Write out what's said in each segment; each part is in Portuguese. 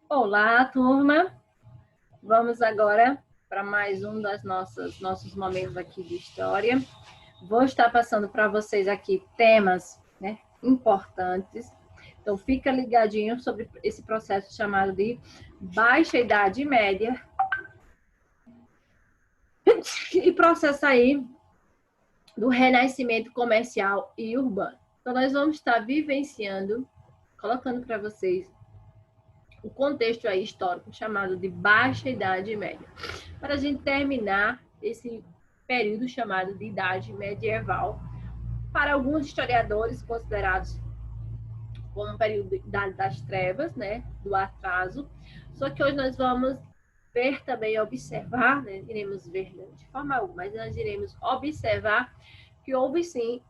Olá, turma. Vamos agora para mais um dos nossos momentos aqui de história. Vou estar passando para vocês aqui temas, né, importantes. Então, fica ligadinho sobre esse processo chamado de Baixa Idade Média e processo aí do renascimento comercial e urbano. Então, nós vamos estar vivenciando, colocando para vocês o contexto aí histórico chamado de Baixa Idade Média, para a gente terminar esse período chamado de Idade Medieval, para alguns historiadores considerados como um período de Idade das Trevas, né, do atraso. Só que hoje nós vamos ver também, observar, né, iremos ver de forma alguma, mas nós iremos observar que houve sim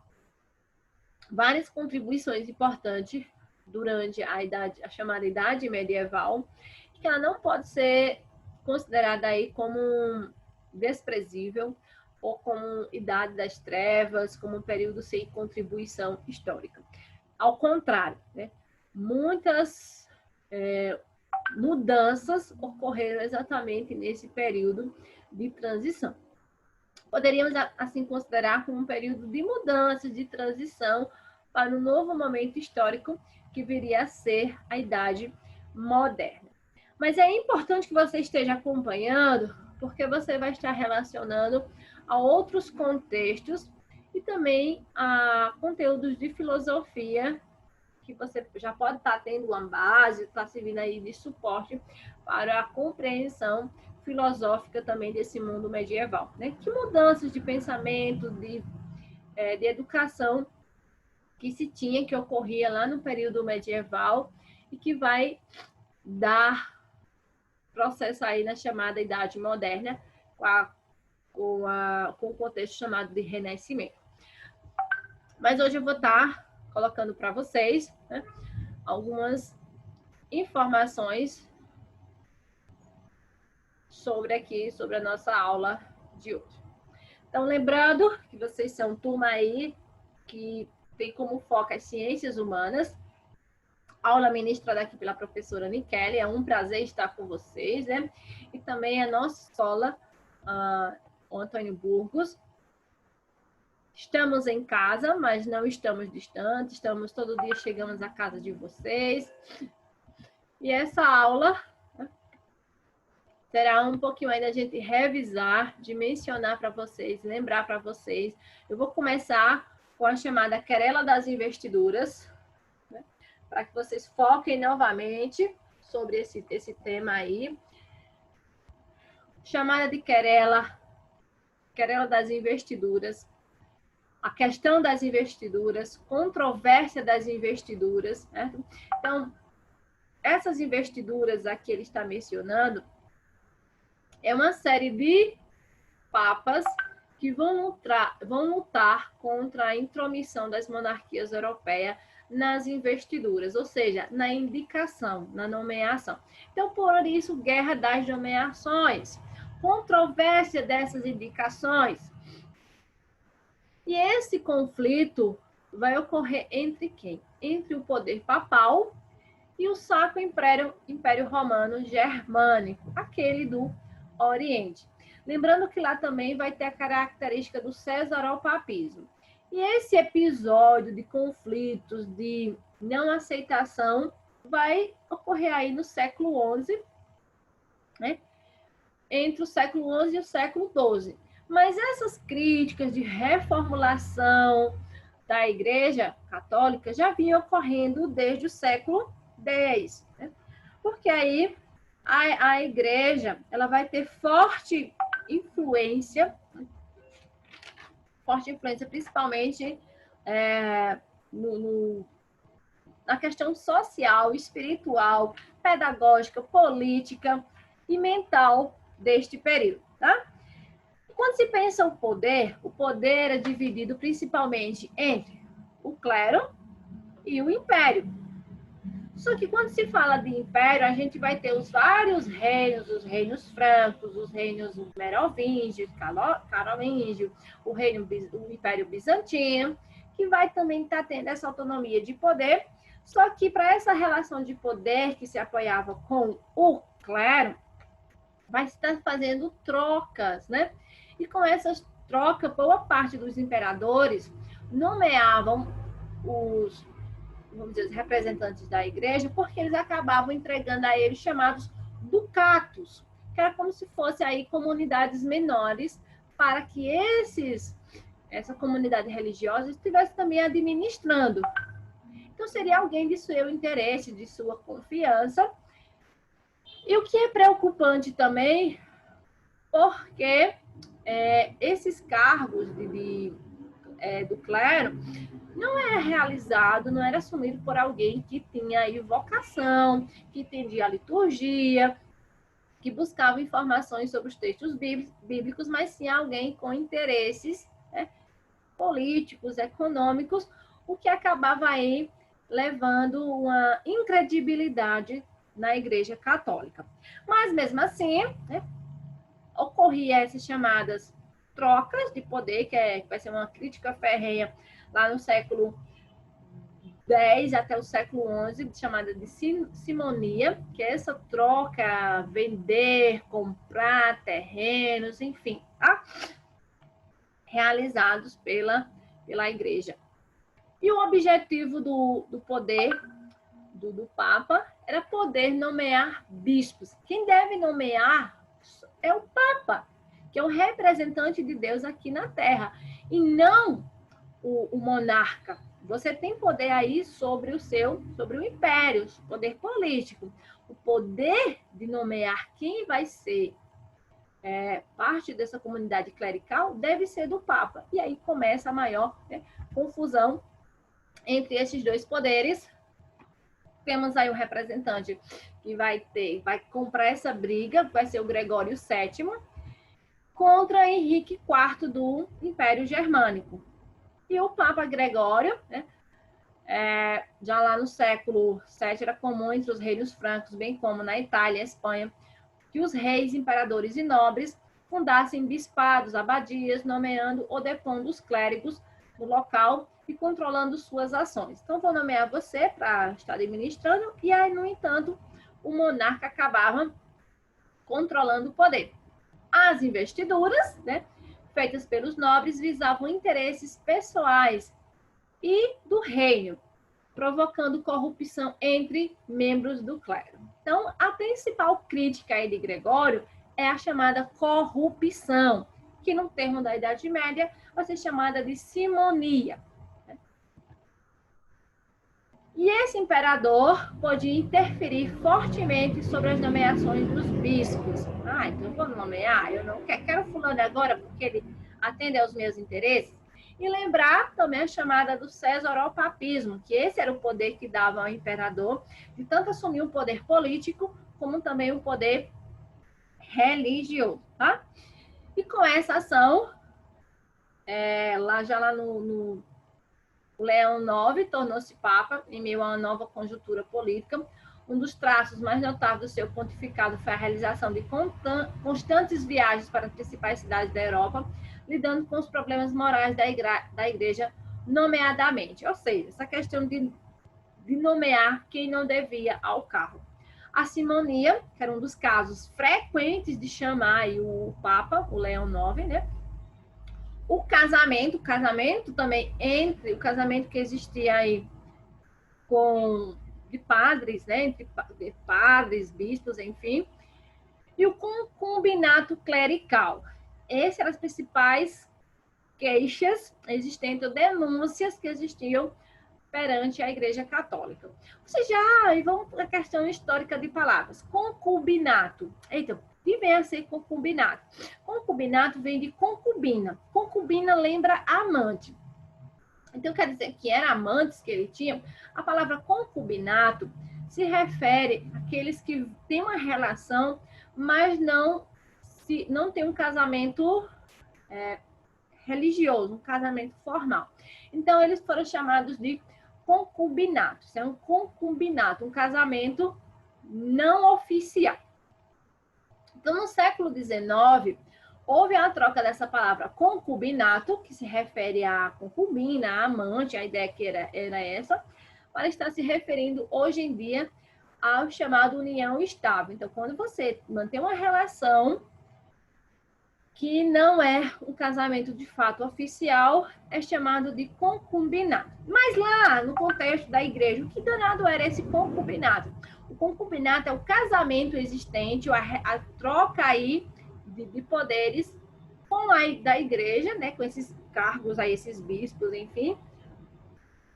várias contribuições importantes durante a chamada Idade Medieval, que ela não pode ser considerada aí como desprezível ou como Idade das Trevas, como um período sem contribuição histórica. Ao contrário, né? Muitas mudanças ocorreram exatamente nesse período de transição. Poderíamos, assim, considerar como um período de mudança, de transição para um novo momento histórico que viria a ser a Idade Moderna. Mas é importante que você esteja acompanhando, porque você vai estar relacionando a outros contextos e também a conteúdos de filosofia que você já pode estar tendo uma base, está servindo aí de suporte para a compreensão filosófica também desse mundo medieval, né? Que mudanças de pensamento, de educação que se tinha, que ocorria lá no período medieval e que vai dar processo aí na chamada Idade Moderna, com o contexto chamado de Renascimento. Mas hoje eu vou estar colocando para vocês, né, algumas informações sobre a nossa aula de hoje. Então, lembrando que vocês são turma aí que tem como foco as ciências humanas, aula ministrada aqui pela professora Nikele, é um prazer estar com vocês, né? E também a nossa escola, o Antônio Burgos. Estamos em casa, mas não estamos distantes, estamos todo dia chegamos à casa de vocês. E essa aula será um pouquinho aí da gente revisar, de mencionar para vocês, lembrar para vocês. Eu vou começar com a chamada querela das investiduras, né, para que vocês foquem novamente sobre esse tema aí. Chamada de querela das investiduras, a questão das investiduras, controvérsia das investiduras, né? Então, essas investiduras aqui ele está mencionando é uma série de papas que vão lutar contra a intromissão das monarquias europeias nas investiduras, ou seja, na indicação, na nomeação. Então, por isso, guerra das nomeações, controvérsia dessas indicações. E esse conflito vai ocorrer entre quem? Entre o poder papal e o Sacro Império Romano Germânico, aquele do Oriente. Lembrando que lá também vai ter a característica do cesaropapismo. E esse episódio de conflitos, de não aceitação, vai ocorrer aí no século XI, né? Entre o século XI e o século XII. Mas essas críticas de reformulação da Igreja Católica já vinham ocorrendo desde o século X, né? Porque aí a Igreja ela vai ter forte influência principalmente na questão social, espiritual, pedagógica, política e mental deste período, tá? Quando se pensa o poder é dividido principalmente entre o clero e o império. Só que quando se fala de império, a gente vai ter os vários reinos, os reinos francos, os reinos merovingios, carolíngios, o Império Bizantino, que vai também estar tendo essa autonomia de poder, Só que para essa relação de poder que se apoiava com o clero, vai estar fazendo trocas, né? E com essas trocas, boa parte dos imperadores nomeavam os, vamos dizer, os representantes da igreja, porque eles acabavam entregando a eles chamados ducatos, que era como se fosse aí comunidades menores, para que essa comunidade religiosa estivesse também administrando. Então, seria alguém de seu interesse, de sua confiança. E o que é preocupante também, porque esses cargos do clero não era realizado, não era assumido por alguém que tinha aí vocação, que entendia a liturgia, que buscava informações sobre os textos bíblicos, mas sim alguém com interesses, né, políticos, econômicos, o que acabava aí levando uma incredibilidade na Igreja Católica. Mas, mesmo assim, né, ocorria essas chamadas trocas de poder, que vai ser uma crítica ferrenha lá no século X até o século XI, chamada de simonia, que é essa troca, vender, comprar terrenos, enfim, tá? Realizados pela igreja. E o objetivo do poder do Papa era poder nomear bispos. Quem deve nomear é o Papa, que é o representante de Deus aqui na Terra, e não o monarca. Você tem poder aí sobre o império, poder político. O poder de nomear quem vai ser parte dessa comunidade clerical deve ser do Papa. E aí começa a maior, né, confusão entre esses dois poderes. Temos aí o representante que vai comprar essa briga, vai ser o Gregório VII, contra Henrique IV do Império Germânico. E o Papa Gregório, né, já lá no século VII, era comum entre os reinos francos, bem como na Itália e Espanha, que os reis, imperadores e nobres fundassem bispados, abadias, nomeando ou depondo os clérigos no local e controlando suas ações. Então, vou nomear você para estar administrando, e aí, no entanto, o monarca acabava controlando o poder. As investiduras, né, feitas pelos nobres, visavam interesses pessoais e do reino, provocando corrupção entre membros do clero. Então, a principal crítica aí de Gregório é a chamada corrupção, que no termo da Idade Média vai ser chamada de simonia. E esse imperador podia interferir fortemente sobre as nomeações dos bispos. Ah, então eu vou nomear, eu não quero fulano agora porque ele atende aos meus interesses. E lembrar também a chamada do cesaropapismo, que esse era o poder que dava ao imperador de tanto assumir o poder político como também o poder religioso, tá? E com essa ação, lá no o Leão IX tornou-se Papa em meio a uma nova conjuntura política. Um dos traços mais notáveis do seu pontificado foi a realização de constantes viagens para as principais cidades da Europa, lidando com os problemas morais da igreja, nomeadamente. Ou seja, essa questão de nomear quem não devia ao cargo. A simonia, que era um dos casos frequentes de chamar o Papa, o Leão IX, né? O casamento também, entre o casamento que existia aí de padres, né, entre padres, bispos, enfim, e o concubinato clerical. Essas eram as principais queixas existentes, denúncias que existiam perante a Igreja Católica. Ou seja, vamos para a questão histórica de palavras. Concubinato. Eita, que vem a ser concubinato? Concubinato vem de concubina. Concubina lembra amante. Então, quer dizer que eram amantes que ele tinha. A palavra concubinato se refere àqueles que têm uma relação, mas não tem um casamento religioso, um casamento formal. Então, eles foram chamados de concubinato. Isso é um concubinato, um casamento não oficial. Então, no século XIX, houve a troca dessa palavra concubinato, que se refere à concubina, à amante, a ideia que era essa, para estar se referindo hoje em dia ao chamado união estável. Então, quando você mantém uma relação que não é um casamento de fato oficial, é chamado de concubinato. Mas lá, no contexto da igreja, o que danado era esse concubinato? O concubinato é o casamento existente, a troca aí de poderes com da igreja, né, com esses cargos aí, esses bispos, enfim,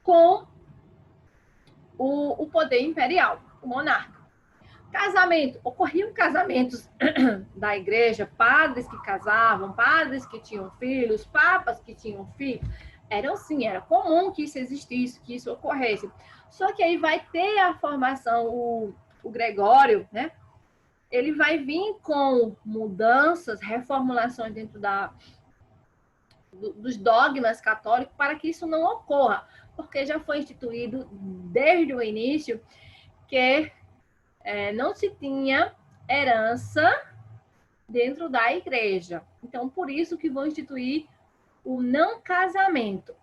com o poder imperial, o monarca. Casamento, ocorriam casamentos da igreja, padres que casavam, padres que tinham filhos, papas que tinham filhos. Era comum que isso existisse, que isso ocorresse. Só que aí vai ter a formação, o Gregório, né? Ele vai vir com mudanças, reformulações dentro dos dogmas católicos para que isso não ocorra, porque já foi instituído desde o início que não se tinha herança dentro da igreja. Então, por isso que vão instituir o não casamento,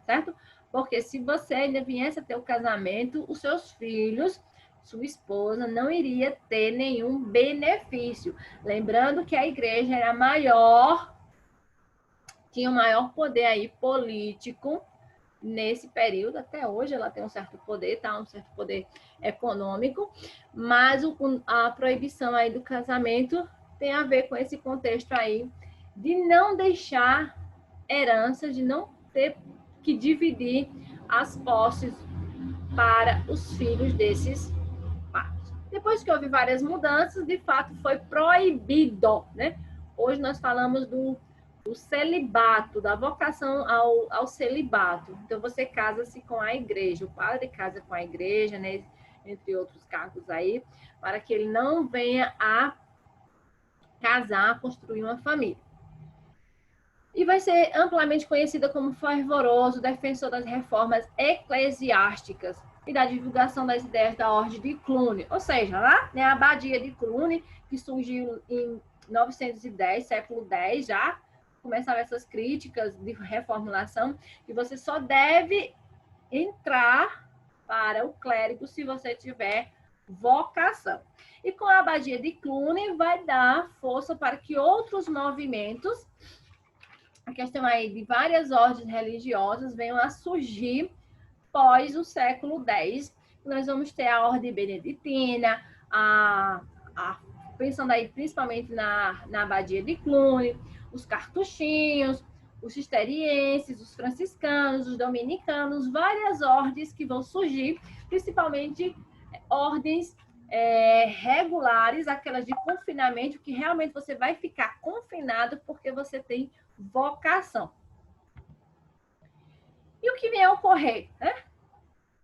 certo? Porque se você ainda viesse a ter o casamento, os seus filhos, sua esposa, não iria ter nenhum benefício. Lembrando que a igreja era maior, tinha o maior poder aí político nesse período, até hoje ela tem um certo poder, tá? Um certo poder econômico, mas a proibição aí do casamento tem a ver com esse contexto aí de não deixar herança, de não ter que dividir as posses para os filhos desses pais. Depois que houve várias mudanças, de fato foi proibido, né? Hoje nós falamos do celibato, da vocação ao celibato. Então, você casa-se com a igreja, o padre casa com a igreja, né? Entre outros cargos aí, para que ele não venha a casar, construir uma família. E vai ser amplamente conhecida como fervoroso defensor das reformas eclesiásticas e da divulgação das ideias da Ordem de Cluny. Ou seja, lá, né, a Abadia de Cluny, que surgiu em 910, século X já, começaram essas críticas de reformulação, e você só deve entrar para o clérigo se você tiver vocação. E com a Abadia de Cluny vai dar força para que outros movimentos, a questão aí de várias ordens religiosas, venham a surgir pós o século X. Nós vamos ter a ordem beneditina, pensando aí principalmente na Abadia de Cluny, os cartuchinhos, os cisterienses, os franciscanos, os dominicanos, várias ordens que vão surgir, principalmente ordens regulares, aquelas de confinamento, que realmente você vai ficar confinado porque você tem vocação. E o que vem a ocorrer, né?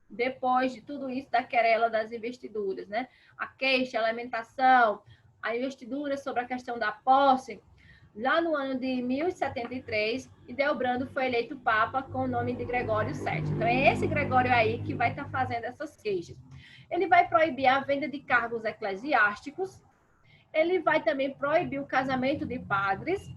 Depois de tudo isso, da querela das investiduras, né? A queixa, a lamentação, a investidura sobre a questão da posse, lá no ano de 1073, Hildebrando foi eleito Papa com o nome de Gregório VII. Então, é esse Gregório aí que vai estar fazendo essas queixas. Ele vai proibir a venda de cargos eclesiásticos, ele vai também proibir o casamento de padres,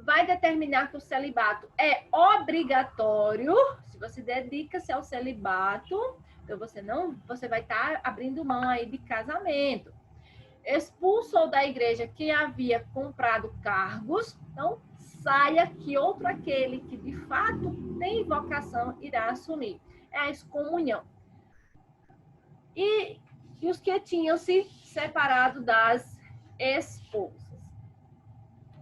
vai determinar que o celibato é obrigatório. Se você dedica-se ao celibato, então você vai estar abrindo mão aí de casamento. Expulsou da igreja quem havia comprado cargos, então saia que outro aquele que de fato tem vocação irá assumir. É a excomunhão. E os que tinham se separado das esposas.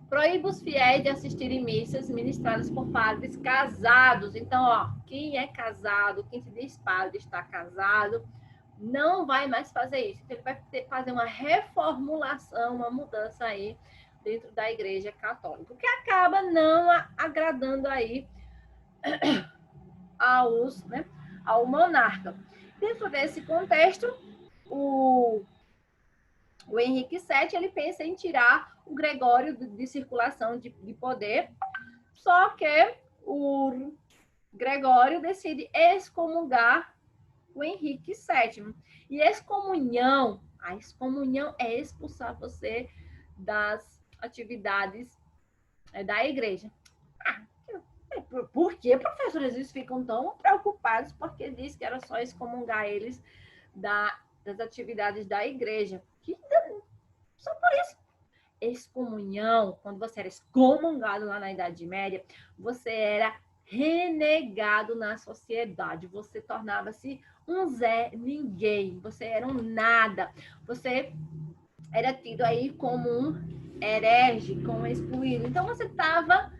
Proíbe os fiéis de assistirem missas ministradas por padres casados. Então, ó, quem é casado, quem se diz padre está casado, não vai mais fazer isso. Ele vai fazer uma reformulação, uma mudança aí dentro da Igreja Católica, o que acaba não agradando aí ao monarca. Dentro desse contexto, o Henrique VII, ele pensa em tirar o Gregório de circulação de poder, só que o Gregório decide excomungar o Henrique VII. E a excomunhão é expulsar você das atividades da igreja. Por que, professores, eles ficam tão preocupados porque diz que era só excomungar eles das atividades da igreja? Só por isso. Excomunhão, quando você era excomungado lá na Idade Média, você era renegado na sociedade, você tornava-se um Zé Ninguém, você era um nada, você era tido aí como um herege, como excluído. Então você estava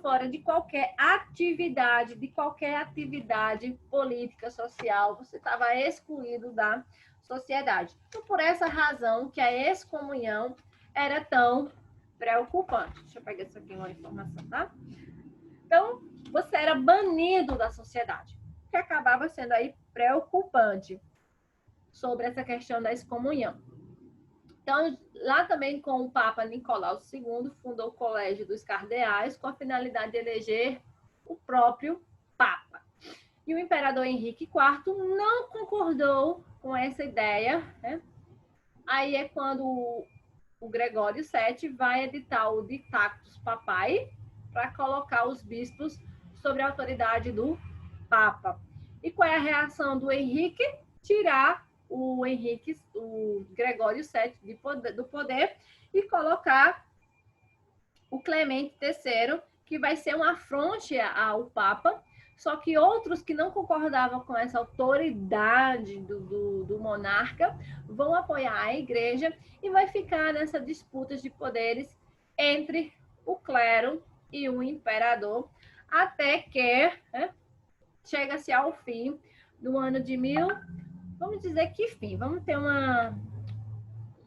fora de qualquer atividade política, social, você estava excluído da sociedade. Então, por essa razão que a excomunhão era tão preocupante. Deixa eu pegar isso aqui, uma informação, tá? Então, você era banido da sociedade, que acabava sendo aí preocupante sobre essa questão da excomunhão. Então, lá também com o Papa Nicolau II, fundou o Colégio dos Cardeais com a finalidade de eleger o próprio Papa. E o imperador Henrique IV não concordou com essa ideia, né? Aí é quando o Gregório VII vai editar o Dictatus Papae para colocar os bispos sobre a autoridade do Papa. E qual é a reação do Henrique? Tirar o Gregório VII do poder e colocar o Clemente III, que vai ser uma afronte ao Papa, só que outros que não concordavam com essa autoridade do monarca vão apoiar a igreja e vai ficar nessa disputa de poderes entre o clero e o imperador, até que chega-se ao fim do ano de vamos dizer que fim, vamos ter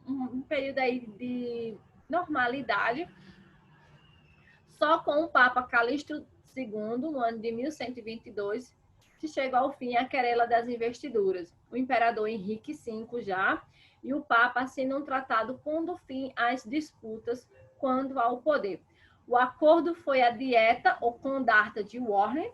um período aí de normalidade, só com o Papa Calixto II, no ano de 1122, que chega ao fim a querela das investiduras. O imperador Henrique V já, e o Papa assinam um tratado pondo fim às disputas quanto ao poder. O acordo foi a Dieta ou Condarta de Worms,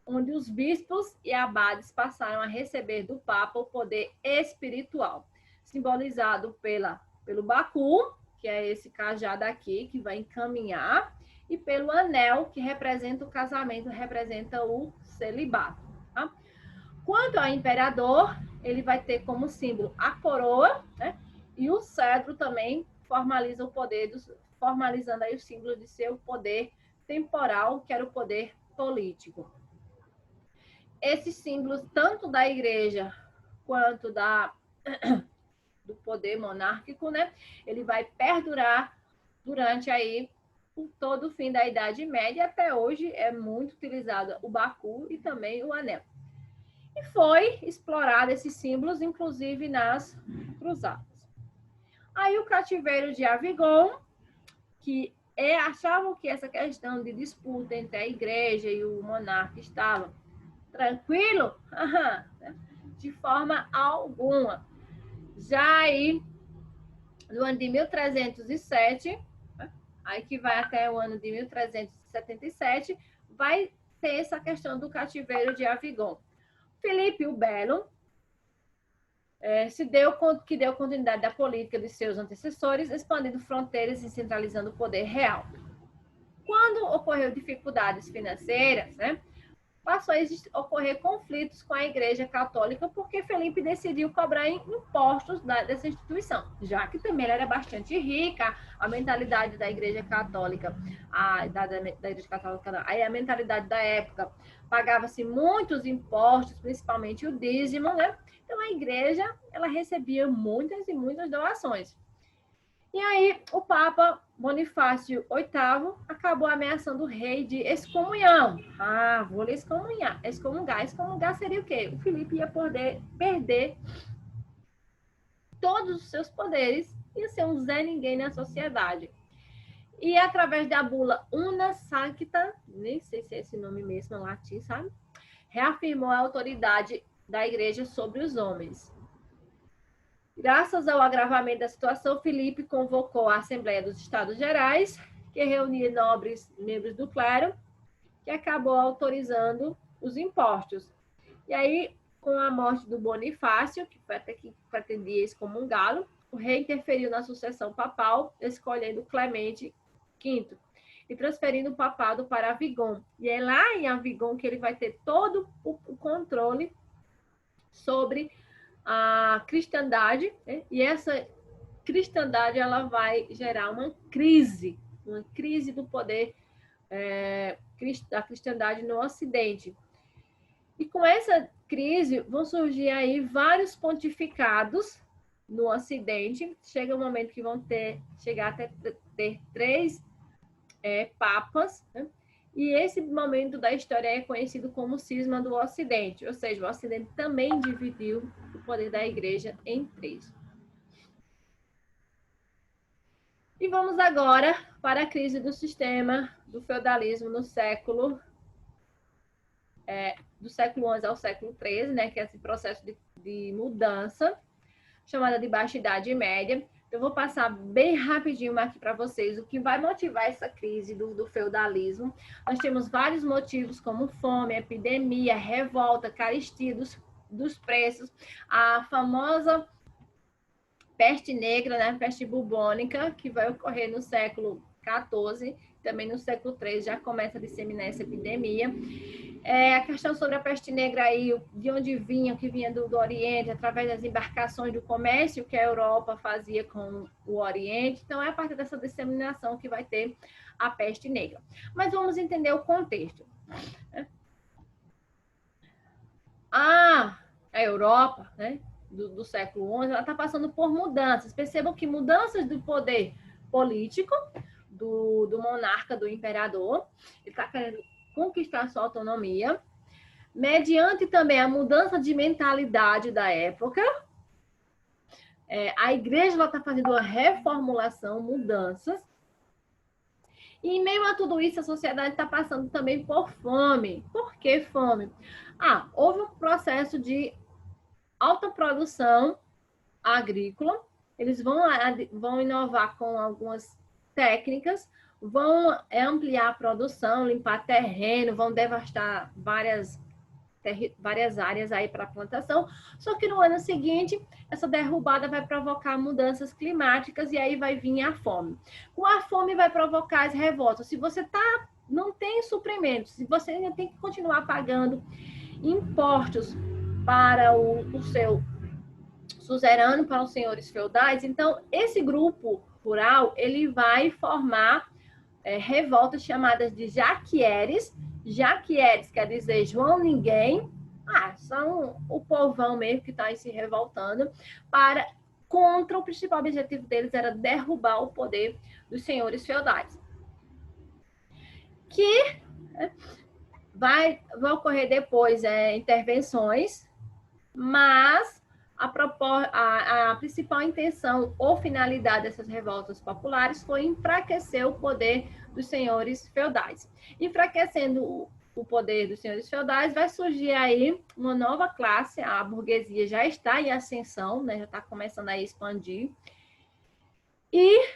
onde os bispos e abades passaram a receber do Papa o poder espiritual, simbolizado pelo Bacu, que é esse cajado aqui, que vai encaminhar, e pelo anel, que representa o casamento, representa o celibato. Tá? Quanto ao imperador, ele vai ter como símbolo a coroa, né? E o cedro também formaliza o poder, formalizando aí o símbolo de seu poder temporal, que era o poder político. Esses símbolos, tanto da igreja quanto do poder monárquico, né? Ele vai perdurar durante aí todo o fim da Idade Média. Até hoje é muito utilizado o Bacu e também o anel. E foi explorado esses símbolos, inclusive nas cruzadas. Aí o cativeiro de Avigon, que achavam que essa questão de disputa entre a igreja e o monarca estava tranquilo? De forma alguma. Já aí, no ano de 1307, aí que vai até o ano de 1377, vai ter essa questão do cativeiro de Avigon. Filipe o Belo que deu continuidade da política de seus antecessores, expandindo fronteiras e centralizando o poder real. Quando ocorreu dificuldades financeiras, né, passou a ocorrer conflitos com a Igreja Católica, porque Felipe decidiu cobrar impostos dessa instituição, já que também ela era bastante rica, a mentalidade da Igreja Católica, da Igreja Católica, não, aí a mentalidade da época, pagava-se muitos impostos, principalmente o dízimo, né? Então a Igreja, ela recebia muitas e muitas doações. E aí o Papa Bonifácio VIII acabou ameaçando o rei de excomunhão. Vou lhe excomungar. Excomungar seria o quê? O Filipe ia poder perder todos os seus poderes, ia ser um Zé Ninguém na sociedade. E através da bula Una Sancta, nem sei se é esse nome mesmo, em latim, sabe? Reafirmou a autoridade da igreja sobre os homens. Graças ao agravamento da situação, Filipe convocou a Assembleia dos Estados Gerais, que reunia nobres membros do clero, que acabou autorizando os impostos. E aí, com a morte do Bonifácio, que pretendia excomungá-lo, o rei interferiu na sucessão papal, escolhendo Clemente V. e transferindo o papado para Avigon. E é lá em Avigon que ele vai ter todo o controle sobre a cristandade, né? E essa cristandade ela vai gerar uma crise do poder da cristandade no Ocidente. E com essa crise vão surgir aí vários pontificados no Ocidente. Chega um momento que vão chegar até ter 3 papas, né? E esse momento da história é conhecido como cisma do Ocidente, ou seja, o Ocidente também dividiu o poder da Igreja em 3. E vamos agora para a crise do sistema do feudalismo no século do século XI ao século XIII, né, que é esse processo de mudança, chamada de Baixa Idade Média. Eu vou passar bem rapidinho aqui para vocês o que vai motivar essa crise do feudalismo. Nós temos vários motivos, como fome, epidemia, revolta, carestia dos preços, a famosa peste negra, né, peste bubônica, que vai ocorrer no século XIV, também no século III já começa a disseminar essa epidemia. A questão sobre a peste negra aí, de onde vinha, que vinha do Oriente, através das embarcações do comércio que a Europa fazia com o Oriente. Então, é a partir dessa disseminação que vai ter a peste negra. Mas vamos entender o contexto. A Europa, né, do século XI, ela está passando por mudanças. Percebam que mudanças do poder político, do monarca, do imperador, ele está querendo conquistar sua autonomia, mediante também a mudança de mentalidade da época. A igreja está fazendo uma reformulação, mudanças. E em meio a tudo isso, a sociedade está passando também por fome. Por que fome? Houve um processo de alta produção agrícola. Eles vão inovar com algumas técnicas, vão ampliar a produção, limpar terreno, vão devastar várias áreas aí para plantação. Só que no ano seguinte, essa derrubada vai provocar mudanças climáticas e aí vai vir a fome. Com a fome vai provocar as revoltas. Se você não tem suprimentos, se você ainda tem que continuar pagando impostos para o seu suzerano, para os senhores feudais, então esse grupo rural ele vai formar revoltas chamadas de jaquieres. Jaquieres quer dizer João Ninguém. São o povão mesmo que está aí se revoltando contra o principal objetivo deles era derrubar o poder dos senhores feudais. Que vai ocorrer depois intervenções, mas a principal intenção ou finalidade dessas revoltas populares foi enfraquecer o poder dos senhores feudais. Enfraquecendo o poder dos senhores feudais, vai surgir aí uma nova classe, a burguesia já está em ascensão, né, já está começando a expandir, e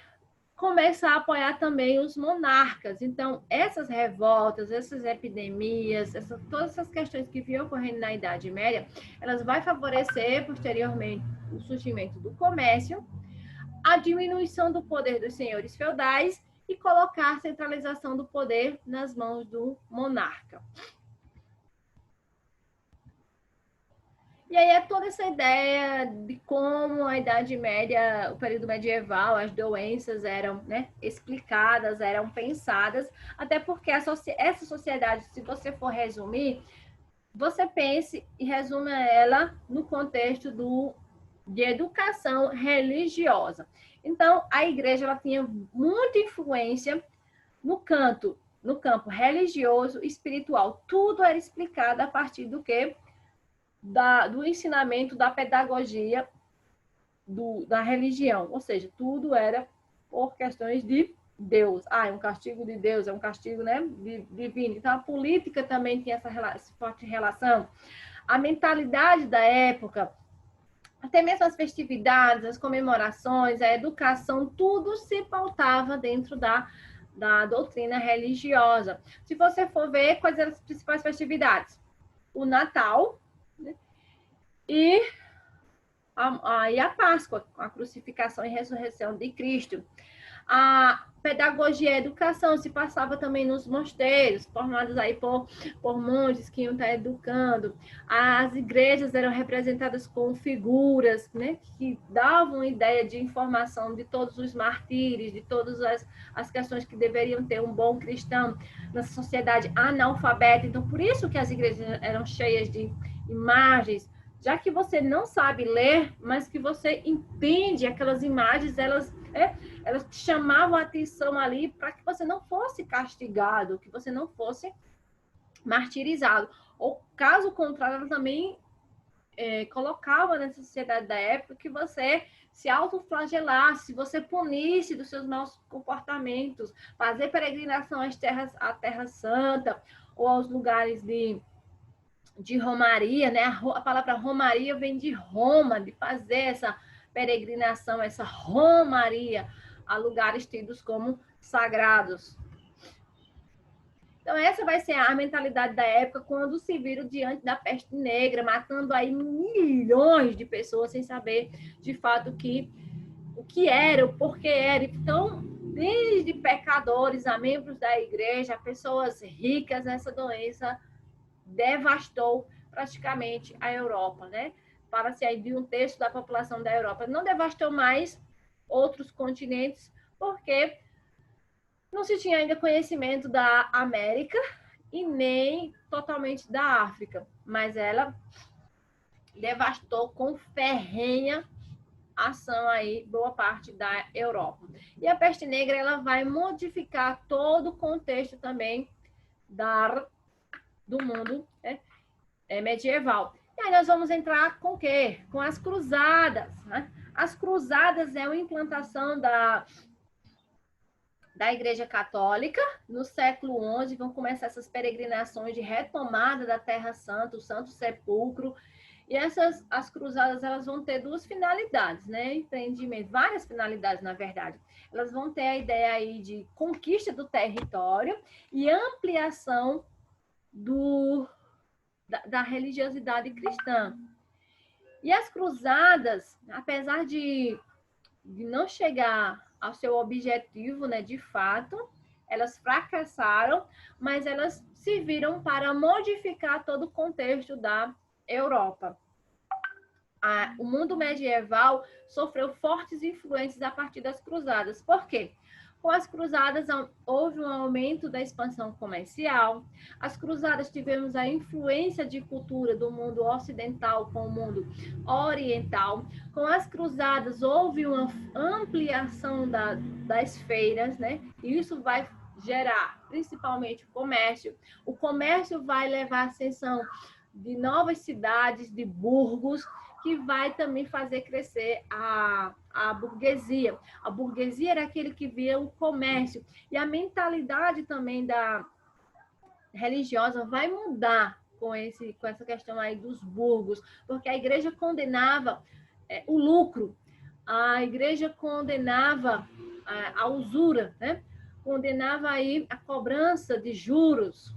começa a apoiar também os monarcas. Então, essas revoltas, essas epidemias, todas essas questões que vinham ocorrendo na Idade Média, elas vão favorecer posteriormente o surgimento do comércio, a diminuição do poder dos senhores feudais e colocar a centralização do poder nas mãos do monarca. E aí é toda essa ideia de como a Idade Média, o período medieval, as doenças eram, né, explicadas, eram pensadas, até porque essa sociedade, se você for resumir, você pense e resuma ela no contexto de educação religiosa. Então, a igreja ela tinha muita influência no campo religioso, espiritual. Tudo era explicado a partir do quê? Do ensinamento, da pedagogia da religião. Ou seja, tudo era por questões de Deus. É um castigo de Deus, é um castigo, né, divino. Então, a política também tinha essa forte relação. A mentalidade da época, até mesmo as festividades, as comemorações, a educação, tudo se pautava dentro da doutrina religiosa. Se você for ver quais eram as principais festividades, o Natal, né, e a Páscoa, a crucificação e ressurreição de Cristo. A pedagogia e a educação se passava também nos mosteiros, formados aí por monges que iam estar educando. As igrejas eram representadas com figuras, né, que davam ideia de informação de todos os martírios, de todas as questões que deveriam ter um bom cristão nessa sociedade analfabeta. Então, por isso que as igrejas eram cheias de imagens, já que você não sabe ler, mas que você entende aquelas imagens, elas te chamavam a atenção ali para que você não fosse castigado, que você não fosse martirizado. Ou, caso contrário, ela também colocava na sociedade da época que você se autoflagelasse, você punisse dos seus maus comportamentos, fazer peregrinação à Terra Santa ou aos lugares de romaria, né? A palavra romaria vem de Roma, de fazer essa peregrinação, essa romaria a lugares tidos como sagrados. Então, essa vai ser a mentalidade da época quando se viram diante da peste negra, matando aí milhões de pessoas sem saber, de fato, o que era, o porquê era. Então, desde pecadores a membros da igreja, a pessoas ricas, essa doença devastou praticamente a Europa, né? Fala-se aí de um terço da população da Europa. Não devastou mais outros continentes, porque não se tinha ainda conhecimento da América e nem totalmente da África, mas ela devastou com ferrenha ação aí boa parte da Europa. E a peste negra ela vai modificar todo o contexto também do mundo, né, medieval. E aí nós vamos entrar com o quê? Com as cruzadas, né? As cruzadas é uma implantação da Igreja Católica. No século XI vão começar essas peregrinações de retomada da Terra Santa, o Santo Sepulcro. E as cruzadas, elas vão ter duas finalidades, né? Empreendimento, várias finalidades, na verdade. Elas vão ter a ideia aí de conquista do território e ampliação da religiosidade cristã. E as cruzadas, apesar de não chegar ao seu objetivo, né, de fato, elas fracassaram, mas elas serviram para modificar todo o contexto da Europa. O mundo medieval sofreu fortes influências a partir das cruzadas. Por quê? Com as cruzadas houve um aumento da expansão comercial. As cruzadas tivemos a influência de cultura do mundo ocidental com o mundo oriental. Com as cruzadas houve uma ampliação das feiras, né? E isso vai gerar principalmente o comércio. O comércio vai levar a ascensão de novas cidades, de burgos, que vai também fazer crescer a burguesia. A burguesia era aquele que via o comércio. E a mentalidade também religiosa vai mudar com essa questão aí dos burgos, porque a igreja condenava o lucro, a igreja condenava a usura, né? Condenava aí a cobrança de juros.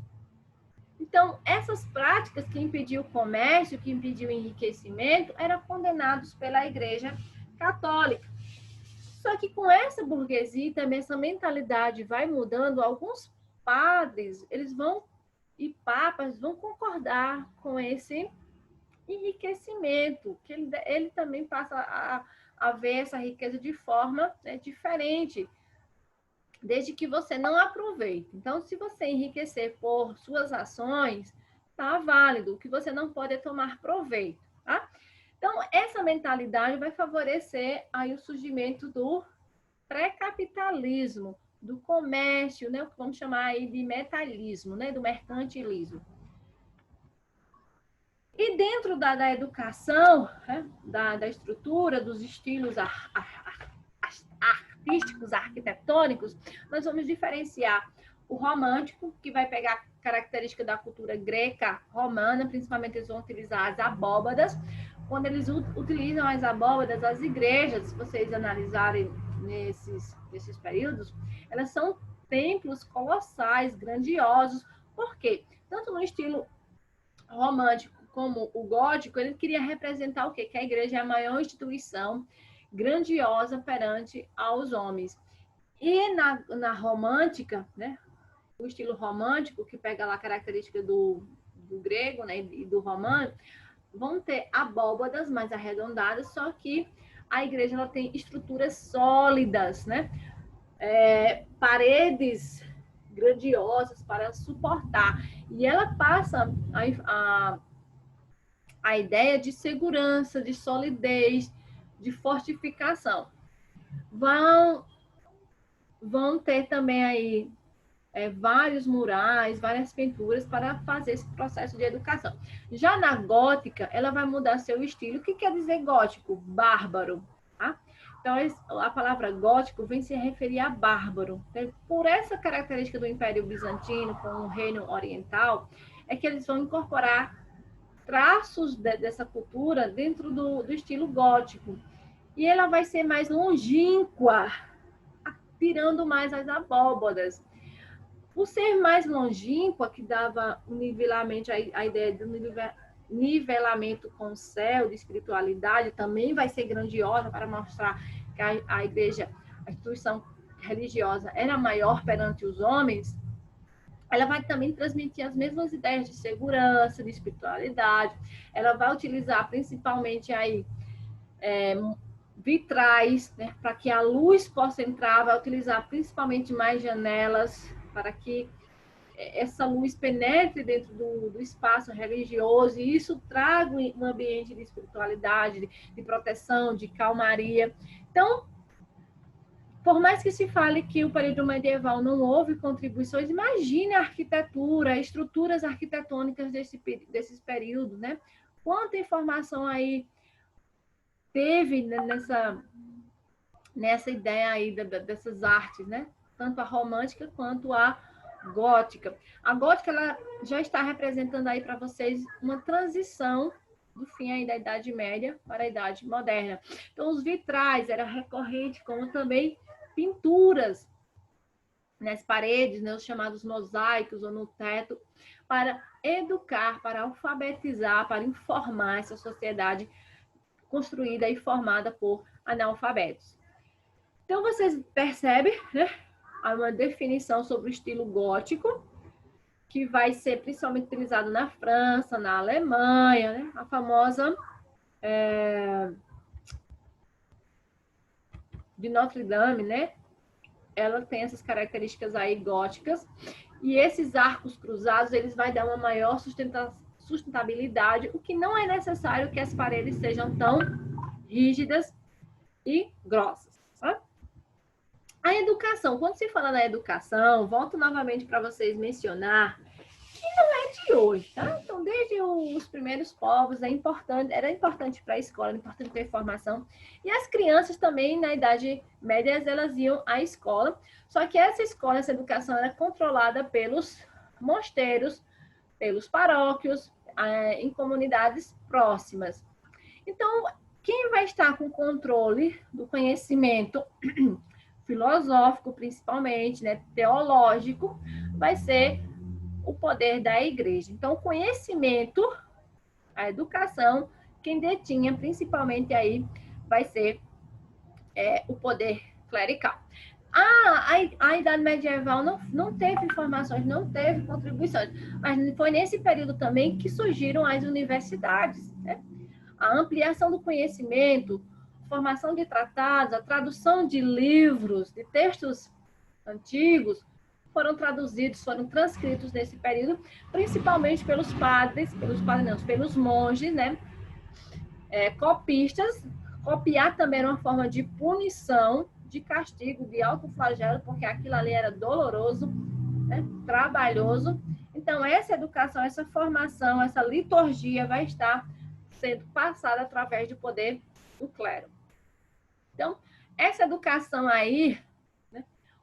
Então, essas práticas que impediam o comércio, que impediam o enriquecimento, eram condenados pela Igreja Católica. Só que com essa burguesia, também essa mentalidade vai mudando, alguns padres, e papas vão concordar com esse enriquecimento, que ele também passa a ver essa riqueza de forma, né, diferente, desde que você não aproveite. Então, se você enriquecer por suas ações, tá válido. O que você não pode é tomar proveito, tá? Então, essa mentalidade vai favorecer aí o surgimento do pré-capitalismo, do comércio, né? O que vamos chamar aí de metalismo, né? Do mercantilismo. E dentro da educação, né? da estrutura, dos estilos artísticos, arquitetônicos, nós vamos diferenciar o romântico, que vai pegar característica da cultura greca-romana, principalmente eles vão utilizar as abóbadas. Quando eles utilizam as abóbadas, as igrejas, se vocês analisarem nesses períodos, elas são templos colossais, grandiosos. Por quê? Tanto no estilo romântico como o gótico, ele queria representar o quê? Que a igreja é a maior instituição grandiosa perante aos homens. E na romântica, né? O estilo romântico, que pega lá a característica do grego, né? E do romano, vão ter abóbadas mais arredondadas, só que a igreja ela tem estruturas sólidas, né? Paredes grandiosas para suportar. E ela passa a ideia de segurança, de solidez, de fortificação. Vão ter também aí vários murais, várias pinturas para fazer esse processo de educação. Já na gótica, ela vai mudar seu estilo. O que quer dizer gótico? Bárbaro. Tá? Então, a palavra gótico vem se referir a bárbaro. Por essa característica do Império Bizantino com o Reino Oriental, é que eles vão incorporar traços dessa cultura dentro do estilo gótico. E ela vai ser mais longínqua, tirando mais as abóbadas. Por ser mais longínqua, que dava um nivelamento, a ideia do nivelamento com o céu, de espiritualidade, também vai ser grandiosa para mostrar que a igreja, a instituição religiosa, era maior perante os homens. Ela vai também transmitir as mesmas ideias de segurança, de espiritualidade. Ela vai utilizar principalmente aí vitrais, né, para que a luz possa entrar, vai utilizar principalmente mais janelas para que essa luz penetre dentro do espaço religioso e isso traga um ambiente de espiritualidade, de proteção, de calmaria. Então, por mais que se fale que o período medieval não houve contribuições, imagine a arquitetura, estruturas arquitetônicas desses períodos, né? Quanta informação aí teve nessa ideia aí dessas artes, né? Tanto a romântica quanto a gótica. A gótica ela já está representando aí para vocês uma transição do fim aí da Idade Média para a Idade Moderna. Então, os vitrais eram recorrentes, como também pinturas nas paredes, né, os chamados mosaicos ou no teto, para educar, para alfabetizar, para informar essa sociedade construída e formada por analfabetos. Então, vocês percebem, né, uma definição sobre o estilo gótico, que vai ser principalmente utilizado na França, na Alemanha, né, a famosa de Notre Dame, né? Ela tem essas características aí góticas. E esses arcos cruzados, eles vão dar uma maior sustentabilidade, o que não é necessário que as paredes sejam tão rígidas e grossas. Tá? A educação, quando se fala na educação, volto novamente para vocês mencionar que não é de hoje, tá? Então, desde os primeiros povos, era importante para a escola, era importante ter formação. E as crianças também, na Idade Média, elas iam à escola. Só que essa escola, essa educação, era controlada pelos mosteiros, pelos paróquios, em comunidades próximas. Então, quem vai estar com o controle do conhecimento filosófico, principalmente, né, teológico, vai ser o poder da igreja. Então, o conhecimento, a educação, quem detinha principalmente aí vai ser o poder clerical. A Idade Medieval não teve informações, não teve contribuições, mas foi nesse período também que surgiram as universidades, né? A ampliação do conhecimento, formação de tratados, a tradução de livros, de textos antigos, foram traduzidos, foram transcritos nesse período, principalmente pelos monges, né? Copistas. Copiar também era uma forma de punição, de castigo, de autoflagelo, porque aquilo ali era doloroso, né? Trabalhoso. Então, essa educação, essa formação, essa liturgia vai estar sendo passada através do poder do clero. Então, essa educação aí,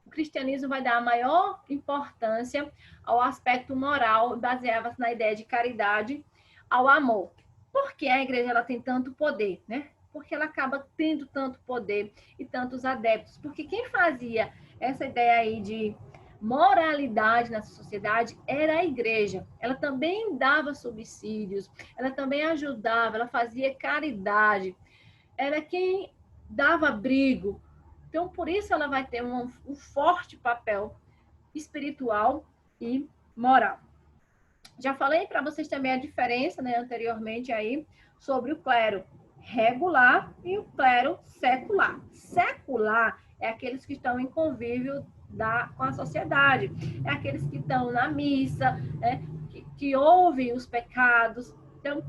o cristianismo vai dar a maior importância ao aspecto moral, baseado na ideia de caridade, ao amor. Por que a igreja ela tem tanto poder, né? Porque ela acaba tendo tanto poder e tantos adeptos. Porque quem fazia essa ideia aí de moralidade nessa sociedade era a igreja. Ela também dava subsídios, ela também ajudava, ela fazia caridade. Era quem dava abrigo, Então, por isso ela vai ter um forte papel espiritual e moral. Já falei para vocês também a diferença, né, anteriormente aí, sobre o clero regular e o clero secular. Secular é aqueles que estão em convívio com a sociedade, é aqueles que estão na missa, né, que ouvem os pecados. Então,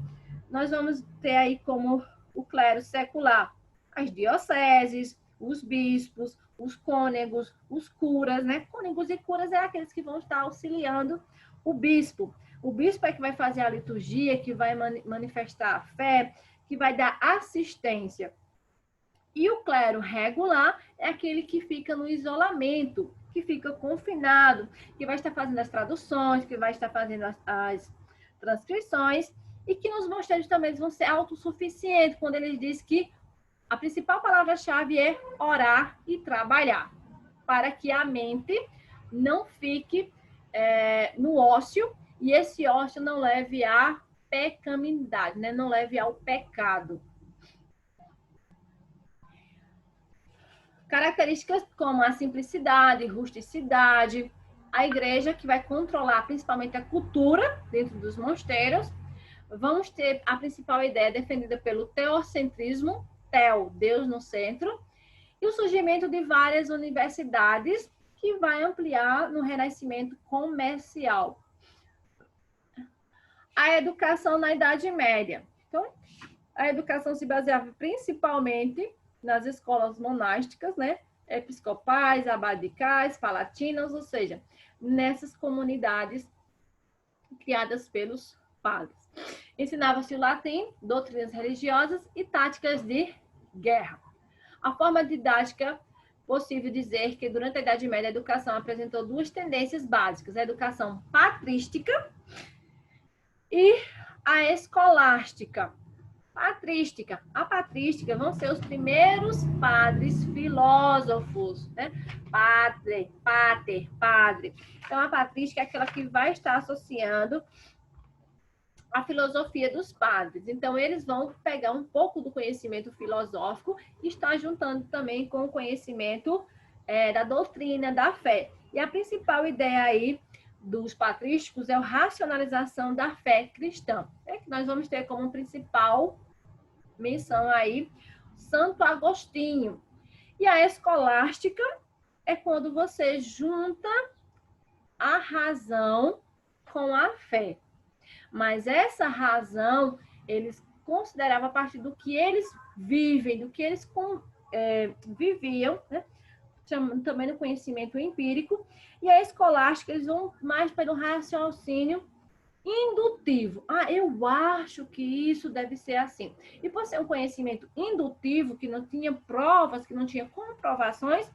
nós vamos ter aí como o clero secular as dioceses, os bispos, os cônegos, os curas, né? Cônegos e curas é aqueles que vão estar auxiliando o bispo. O bispo é que vai fazer a liturgia, que vai manifestar a fé, que vai dar assistência. E o clero regular é aquele que fica no isolamento, que fica confinado, que vai estar fazendo as traduções, que vai estar fazendo as transcrições, e que nos mosteiros também vão ser autossuficientes, quando ele diz que a principal palavra-chave é orar e trabalhar, para que a mente não fique no ócio, e esse ócio não leve à pecaminosidade, né? Não leve ao pecado. Características como a simplicidade, rusticidade, a igreja que vai controlar principalmente a cultura dentro dos mosteiros. Vamos ter a principal ideia defendida pelo teocentrismo, Teo, Deus no centro, e o surgimento de várias universidades que vai ampliar no renascimento comercial. A educação na Idade Média. Então, a educação se baseava principalmente nas escolas monásticas, né? Episcopais, abadicais, palatinas, ou seja, nessas comunidades criadas pelos padres. Ensinava-se o latim, doutrinas religiosas e táticas de guerra. A forma didática, possível dizer que durante a Idade Média a educação apresentou duas tendências básicas, a educação patrística e a escolástica. A patrística vão ser os primeiros padres filósofos, né? Padre. Então, a patrística é aquela que vai estar associando a filosofia dos padres. Então, eles vão pegar um pouco do conhecimento filosófico e estar juntando também com o conhecimento da doutrina, da fé. E a principal ideia aí dos patrísticos é a racionalização da fé cristã, que nós vamos ter como principal menção aí Santo Agostinho. E a escolástica é quando você junta a razão com a fé. Mas essa razão, eles consideravam a partir do que eles vivem, do que eles viviam, né? Também no conhecimento empírico. E a escolástica, eles vão mais para o raciocínio indutivo. Eu acho que isso deve ser assim. E por ser um conhecimento indutivo, que não tinha provas, que não tinha comprovações,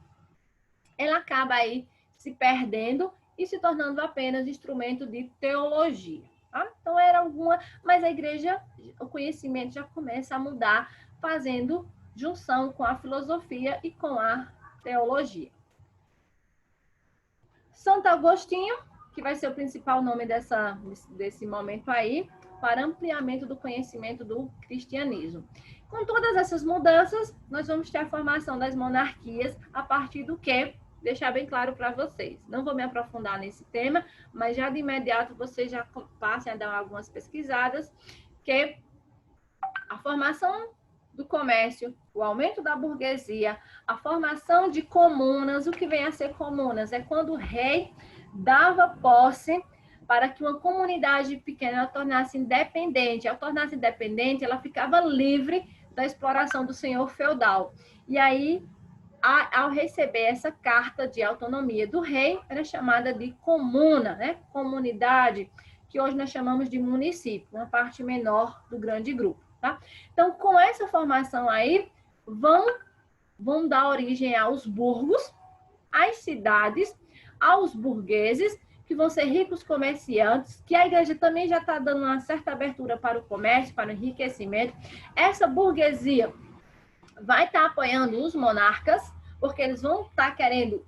ela acaba aí se perdendo e se tornando apenas instrumento de teologia. Tá? Então, era alguma... Mas a igreja, o conhecimento já começa a mudar, fazendo junção com a filosofia e com a teologia. Santo Agostinho, que vai ser o principal nome desse momento aí, para ampliamento do conhecimento do cristianismo. Com todas essas mudanças, nós vamos ter a formação das monarquias a partir do que? Deixar bem claro para vocês. Não vou me aprofundar nesse tema, mas já de imediato vocês já passem a dar algumas pesquisadas, que a formação do comércio, o aumento da burguesia, a formação de comunas. O que vem a ser comunas? É quando o rei dava posse para que uma comunidade pequena tornasse independente. Ao tornar-se independente, ela ficava livre da exploração do senhor feudal. E aí, ao receber essa carta de autonomia do rei, era chamada de comuna, né? Comunidade, que hoje nós chamamos de município, uma parte menor do grande grupo, tá? Então, com essa formação aí, vão dar origem aos burgos, às cidades, aos burgueses, que vão ser ricos comerciantes, que a igreja também já está dando uma certa abertura para o comércio, para o enriquecimento. Essa burguesia vai estar apoiando os monarcas, porque eles vão estar querendo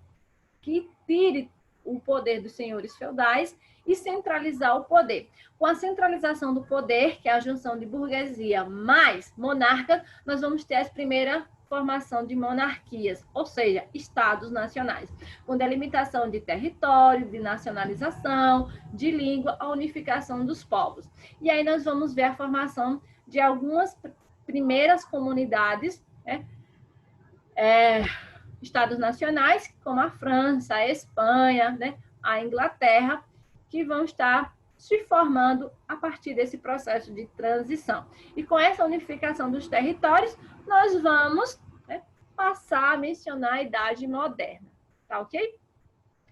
que tire o poder dos senhores feudais e centralizar o poder. Com a centralização do poder, que é a junção de burguesia mais monarca, nós vamos ter a primeira formação de monarquias, ou seja, estados nacionais, com delimitação de território, de nacionalização, de língua, a unificação dos povos. E aí nós vamos ver a formação de algumas primeiras comunidades, né? Estados nacionais, como a França, a Espanha, né? A Inglaterra, que vão estar se formando a partir desse processo de transição. E com essa unificação dos territórios, nós vamos, né, passar a mencionar a Idade Moderna, tá ok?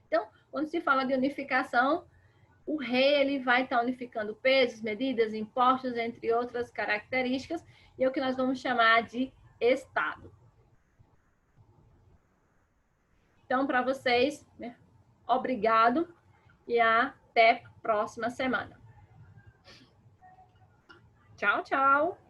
Então, quando se fala de unificação, o rei ele vai estar unificando pesos, medidas, impostos, entre outras características, e é o que nós vamos chamar de Estado. Então, para vocês, né, obrigado e até a próxima semana. Tchau, tchau!